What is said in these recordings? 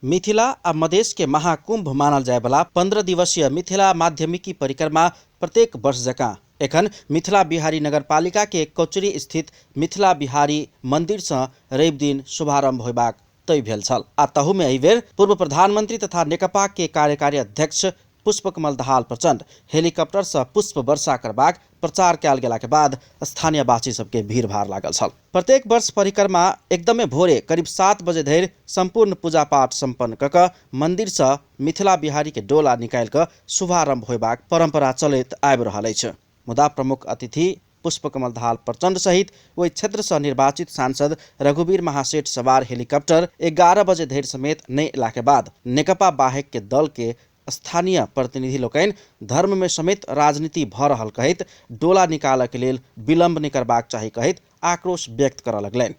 मिथिला आ मधेश के महाकुंभ मानल जाय वाला 15 दिवसीय मिथिला माध्यमिकी परिक्रमा प्रत्येक वर्ष जकाँ एखन मिथिला बिहारी नगरपालिका के कोचरी स्थित मिथिला बिहारी मंदिर से रवि दिन शुभारंभ होबाक तय भेल छल। आ तहु में एहि बेर पूर्व प्रधानमंत्री तथा नेकपा के कार्यकारी अध्यक्ष पुष्पकमल दाहाल प्रचंड हेलीकॉप्टर से पुष्प वर्षा करबाक प्रचार कयल गेला के बाद स्थानीय वासी सबके भीड़ भाड़ लागल छल। प्रत्येक वर्ष परिक्रमा एकदमै भोरे करीब 7 बजे धरि संपूर्ण पूजा पाठ संपन्न कऽ मंदिर से मिथिला बिहारी के डोला निकालि कऽ शुभारंभ होबाक परंपरा चलैत आबि रहल अछि। मुदा प्रमुख अतिथि पुष्पकमल दाहाल प्रचंड सहित ओहि क्षेत्र से निर्वाचित सांसद रघुवीर महासेठ सवार हेलीकॉप्टर 11 बजे धरि समेत नहीं अयला के बाद नेकपा बाहेक के दल के स्थानीय प्रतिनिधि लोकनि धर्म में समेत राजनीति भ रहल कहैत डोला निकालय के लेल विलंब नहीं करबाक चाही कहैत आक्रोश व्यक्त करऽ लगलनि।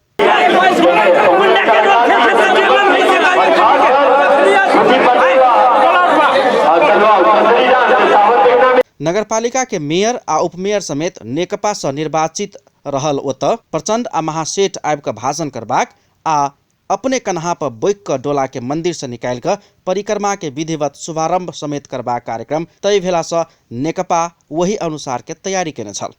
नगरपालिका के मेयर आ उपमेयर समेत नेकपा से निर्वाचित रहल ओतऽ प्रचंड आ महासेठ आबि कऽ भाषण करबाक आ अपने कन्हा पर बैक कऽ डोला के मंदिर से निकालि कऽ परिक्रमा के विधिवत शुभारंभ समेत करबाक कार्यक्रम तय भेला से नेकपा वही अनुसार के तैयारी केने छल।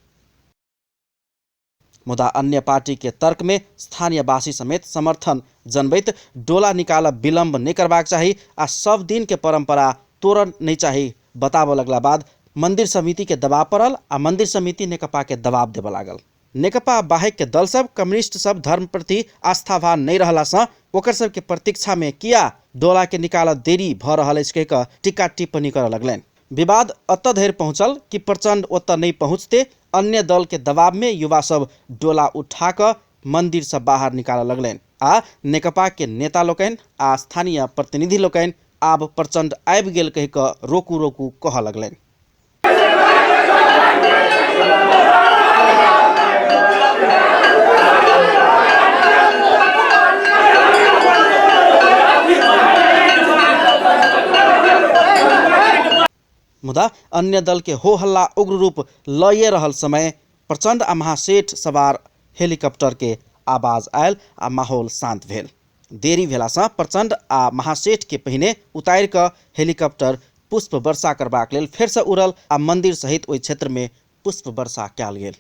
मुदा अन्य पार्टी के तर्क में स्थानीय वासी समेत समर्थन जनबैत डोला निकालब विलंब नहीं करबाक चाही आ सब दिन के परंपरा तोड़ऽ नहीं चाही बताबऽ लगला बाद मंदिर समिति के दबाव पड़ल आ मंदिर समिति नेकपा के दबाव देबऽ लागल। नेकपा बाहेक के दल सब कम्युनिस्ट सब धर्म प्रति आस्थावान नहीं रहला से ओकर सब के प्रतीक्षा में किया डोला के निकालऽ देरी भ रहल अछि कहि कऽ टीका टिप्पणी करऽ लगलनि। विवाद अतऽ धरि पहुंचल कि प्रचंड ओतऽ नहीं पहुंचते अन्य दल के दबाव में युवा सब डोला उठा कऽ मंदिर से बाहर निकालऽ लगलनि आ नेकपा के नेता लोकनि आ स्थानीय प्रतिनिधि लोकनि आब प्रचंड आबि गेल कहि कऽ रोकू रोकू कहऽ लगलनि। मुदा अन्य दल के हो हल्ला उग्र रूप लये रहल समय प्रचंड आ महासेठ सवार हेलीकॉप्टर के आवाज आयल आ माहौल शांत भेल। देरी भेला से प्रचंड आ महासेठ के पहिने उतारि कऽ हेलीकॉप्टर पुष्प वर्षा करबाक लेल फेर से उड़ल आ मंदिर सहित ओहि क्षेत्र में पुष्प वर्षा कयल गेल।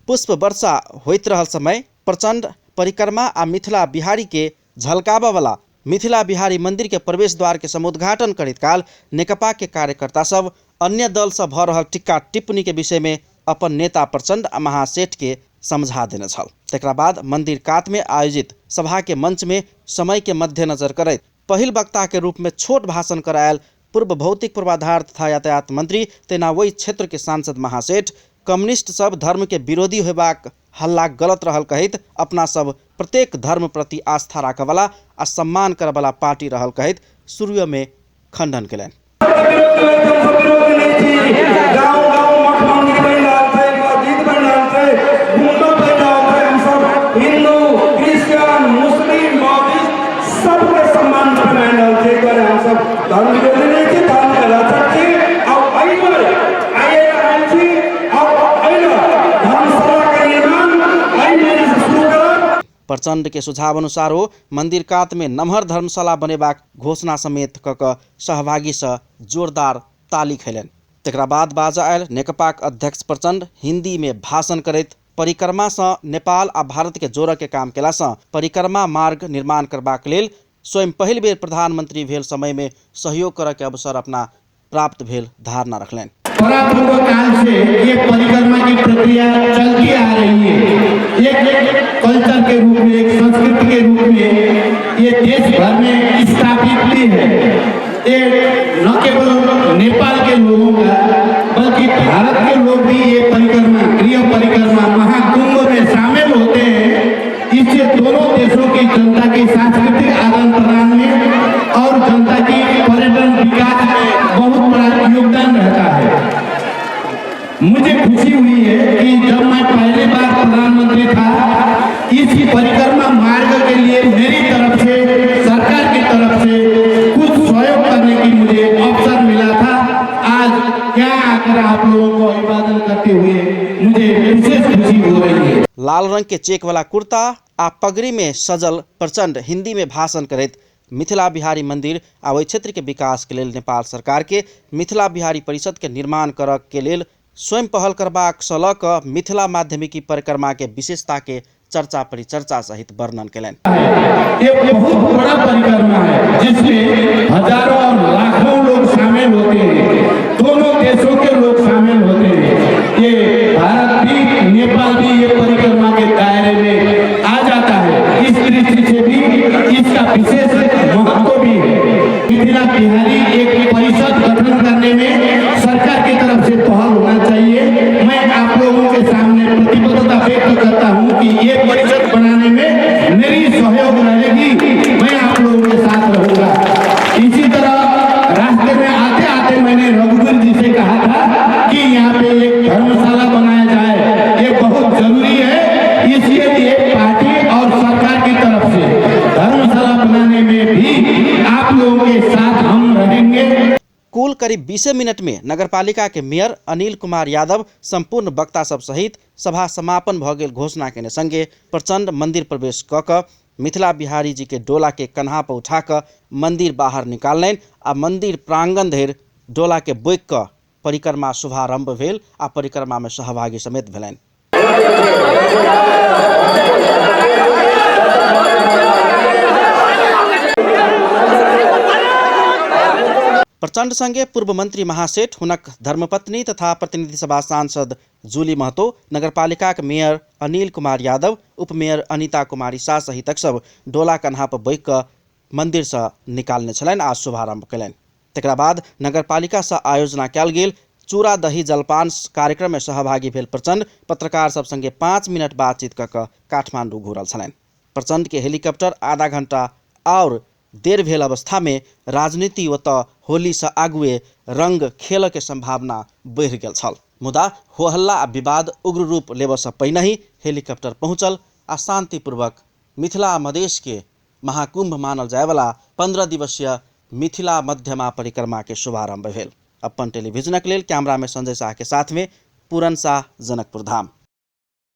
पुष्प वर्षा होइत रहल समय प्रचंड परिक्रमा आ मिथिला बिहारी के झलकाबा वाला मिथिला बिहारी मंदिर के प्रवेश द्वार के समुद्घाटन करैत काल नेकपा के कार्यकर्ता सब अन्य दल से भ रहल टीका टिप्पणी के विषय में अपन नेता प्रचंड आ महासेठ के समझा देने छल। तकरा बाद मंदिर कात में आयोजित सभा के मंच में समय के मद्देनजर करैत पहिल वक्ता के रूप में छोट भाषण करायल पूर्व भौतिक पूर्वाधार तथा यातायात मंत्री तेना वही क्षेत्र के सांसद महासेठ कम्युनिस्ट सब धर्म के विरोधी होबाक हल्ला गलत रहल कहैत अपना सब प्रत्येक धर्म प्रति आस्था राखय वाला आ सम्मान करय वाला पार्टी रहल कहैत शुरू में खंडन केलनि। प्रचंड के सुझाव अनुसार हो मंदिर कात में नम्हर धर्मशाला बनेबाक घोषणा समेत कऽ सहभागी से जोरदार ताली खैलनि। तकरा बाद बाजा आयल नेकपाक अध्यक्ष प्रचंड हिंदी में भाषण करैत परिक्रमा से नेपाल आ भारत के जोड़ऽ के काम केला से परिक्रमा मार्ग निर्माण करबाक लेल स्वयं पहिल बेर प्रधानमंत्री भेल समय में सहयोग करऽ के अवसर अपना प्राप्त भेल धारणा रखलनि। परापूर्व काल से ये परिक्रमा की प्रक्रिया चलती आ रही है। एक कल्चर के रूप में, एक संस्कृति के रूप में ये देश भर में स्थापित भी है। ये न केवल नेपाल के लोगों का बल्कि भारत के लोग भी ये परिक्रमा, गृह परिक्रमा महाकुंभ में शामिल होते हैं। इससे दोनों देशों की जनता के सांस्कृतिक आदान प्रदान में और जनता की पर्यटन विकास में बहुत बड़ा योगदान रहता है। मुझे खुशी हुई है कि जब मैं पहली बार प्रधानमंत्री था, इसी परिक्रमा मार्ग के लिए मेरी तरफ से, सरकार की तरफ से कुछ सहयोग करने की मुझे आकर आप लोगों को अभिवादन करते हुए मुझे विशेष खुशी हो रही है। लाल रंग के चेक वाला कुर्ता आ पगड़ी में सजल प्रचंड हिंदी में भाषण करैत मिथिला बिहारी मंदिर आ ओहि क्षेत्र के विकास के लेल नेपाल सरकार के मिथिला बिहारी परिषद के निर्माण करऽ के लेल स्वयं पहल करबाक सँ लऽ कऽ मिथिला माध्यमिकी परिक्रमा के विशेषता के चर्चा परिचर्चा सहित वर्णन केलनि। ये बहुत बड़ा परिक्रमा है जिसमें हजारों और लाखों लोग शामिल होते हैं, दोनों देशों के लोग शामिल होते हैं। ये भारत भी नेपाल भी ये परिक्रमा के दायरे में आ जाता है। इस दृष्टि से भी इसका विशेष महत्व भी है। मिथिला बिहारी एक परिषद गठन करने में सरकार की तरफ से पहल होना चाहिए। मैं आप लोगों के सामने प्रतिबद्धता व्यक्त करता हूँ कि ये परिषद बनाने में मेरी सहयोग रहेगी, मैं आप लोगों के साथ रहूंगा। इसी तरह रास्ते में आते आते मैंने रघुवीर जी से कहा था कि यहाँ पे एक धर्मशाला बनाया जाए, ये बहुत जरूरी है। इसके लिए पार्टी और सरकार की तरफ से धर्मशाला बनाने में भी आप लोगों के साथ हम रहेंगे। कुल करीब 20 मिनट में नगरपालिका के मेयर अनिल कुमार यादव संपूर्ण वक्ता सब सहित सभा समापन भ गेल घोषणा केने संगे प्रचंड मंदिर प्रवेश क क मिथिला बिहारी जी के डोला के कन्हा पर उठा क मंदिर बाहर निकाललनि आ मंदिर प्रांगण धरि डोला के बोइक क परिक्रमा शुभारंभ भेल आ परिक्रमा में सहभागी समेत भेलनि। प्रचंड संगे पूर्व मंत्री महासेठ हुनक धर्मपत्नी तथा प्रतिनिधि सभा सांसद जूली महतो, नगरपालिका के मेयर अनिल कुमार यादव, उपमेयर अनिता कुमारी शाह सहित सब डोला कन्हा पर बैठ कऽ मंदिर से निकालने छलनि आ शुभारंभ कयलनि। तकरा बाद नगरपालिका से आयोजना कयल गेल चूड़ा दही जलपान कार्यक्रम में सहभागी भेल प्रचंड पत्रकार सब संगे 5 मिनट बातचीत कऽ कऽ काठमांडू घुरल छलनि। प्रचंड के हेलीकॉप्टर आधा घंटा और देर भेल अवस्था में राजनीति ओतऽ होली से आगुए रंग खेल के संभावना बढ़ गेल छल। मुदा हो हल्ला आ विवाद उग्र रूप लेबऽ से पहिने ही हेलीकॉप्टर पहुंचल आ शांतिपूर्वक मिथिला आ मधेश के महाकुंभ मानल जाय वाला 15 दिवसीय मिथिला मध्यमा परिक्रमा के शुभारंभ भेल। अपन टेलीविजनक लेल कैमरा में संजय शाह के साथ में पूरन शाह, जनकपुर धाम।